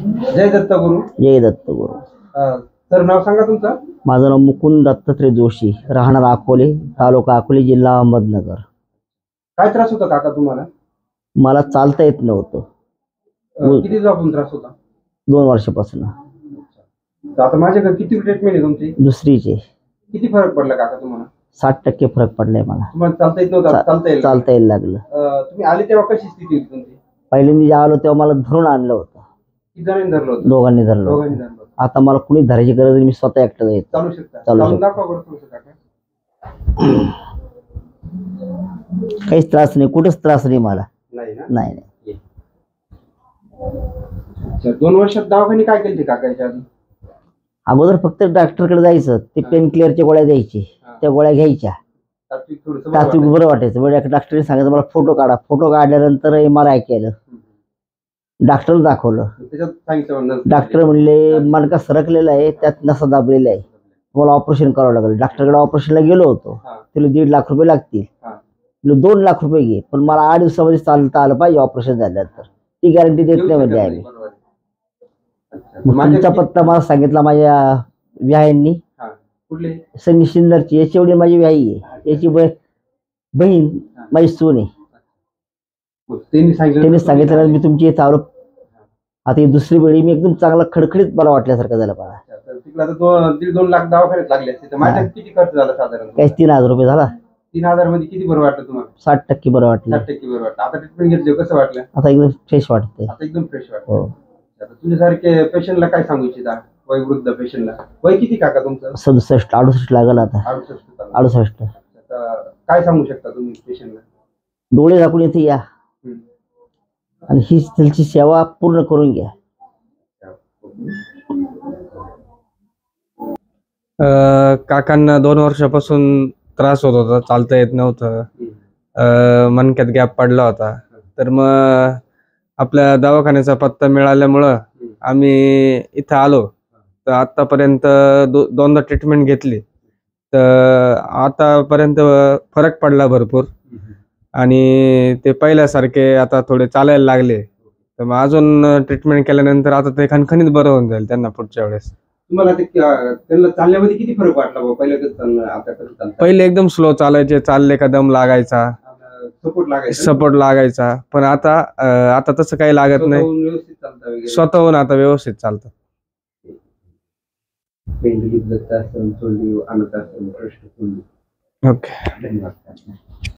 जय दत्तगुरु. जय Dattaguru. Sir नाव सांगा तुमचं. माझं नाव मुकुंद दत्तात्रय जोशी, राहणार अकोले, तालुका अकोले, जिल्हा अहमदनगर. काय त्रास होता काका तुम्हाला? मला चालता येत नव्हतं. किती दिवसापासून त्रास होता? 2 वर्षापासून. आता माझ्याकडे किती ट्रीटमेंट आहे तुमची? दुसरीचे. किती फरक पडला काका तुम्हाला? 60% फरक पडलाय मला. तुम्हाला चालता येत नव्हतं, चालता यायला लागलं. तुम्ही आले तेव्हा कशी स्थिती होती तुमची? पहिल्यांदा आलो तेव्हा मला धरून आणलं होतं. किती जणांनी धरलं होतं? दोघांनी धरलं होतं. आता मला कुणी धरायची गरज नाही, मी स्वतः एकटा जाईल. चालू शकता. दाखवा बरं थोडंसं काका. काहीच त्रास नाही, कुठंच त्रास नाही मला. नाही ना? नाही. 2 वर्षात दवाखाने काय केले काका याच्या आधी? अगोदर फक्त डॉक्टरकडे जायचं, ते पेन क्लिअरच्या गोळ्या द्यायचे, त्या गोळ्या घ्यायच्या. तात्विक बरं वाटायचं. म्हणजे डॉक्टरने सांगितलं मला फोटो काढा. फोटो काढल्यानंतर MRI केलं, डॉक्टर दाखवलं. डॉक्टर म्हणले मणका सरकलेला आहे, त्यात नसा दाबलेला आहे, मला ऑपरेशन करावं लागेल. डॉक्टरकडे ऑपरेशनला गेलो होतो. तिला 1.5 लाख रुपये लागतील. 2 लाख रुपये घे, पण मला 8 दिवसामध्ये चालता आलं पाहिजे ऑपरेशन झाल्यानंतर. ती गॅरंटी देत नाही म्हणजे आम्ही. तुमचा पत्ता मला सांगितला माझ्या व्यायांनी. सनी शिंदरची, याची एवढी माझी व्याई आहे, याची बहीण माझी सून आहे. त्यांनी सांगितलं मी तुमची इथं आलो. आता ही दुसरी वेळी मी एकदम चांगला खडखडीत मला वाटल्यासारखं झालं. मला 1.5-2 लाख दवाखान्यात लागले असते. माझ्या किती खर्च झाला साधारण? काही 3,000 रुपये झाला. 3,000 मध्ये किती बरं वाटलं तुम्हाला? 60% बरं वाटलं. 60% बरं वाटलं. आता ट्रीटमेंट घेतली कसं वाटलं? आता एकदम फ्रेश वाटतंय. आता एकदम फ्रेश वाटतं. तुझ्यासारखे पेशंटला काय सांगू इच्छिता? वयोवृद्ध पेशंटला. वय किती काका तुमचं? 67-68 लागल आता. 68. काय सांगू शकता तुम्ही पेशंटला? डोळे झाकून इथे या आणि ही त्यांची सेवा पूर्ण करून घ्या. काकांना 2 वर्षापासून त्रास होत होता, चालता येत नव्हतं, मणक्यात गॅप पडला होता. तर मग आपल्या दवाखान्याचा पत्ता मिळाल्यामुळं आम्ही इथं आलो. तर आतापर्यंत 2दा ट्रीटमेंट घेतली. तर आतापर्यंत फरक पडला भरपूर आणि ते पहिल्यासारखे आता थोडे चालायला लागले. तर मग अजून ट्रीटमेंट केल्यानंतर आता ते खणखणीत बरं होऊन जाईल त्यांना पुढच्या वेळेस. तुम्हाला त्यांना चालण्यामध्ये किती फरक वाटला बाबा? पहिलं कसं चालणं, आता कसं चालतं? पहिले एकदम स्लो चालायचे, चालले का दम लागायचा, सपोर्ट लागायचा. पण आता तसं काही लागत नाही, स्वतःहून आता व्यवस्थित चालतं. ओके, धन्यवाद.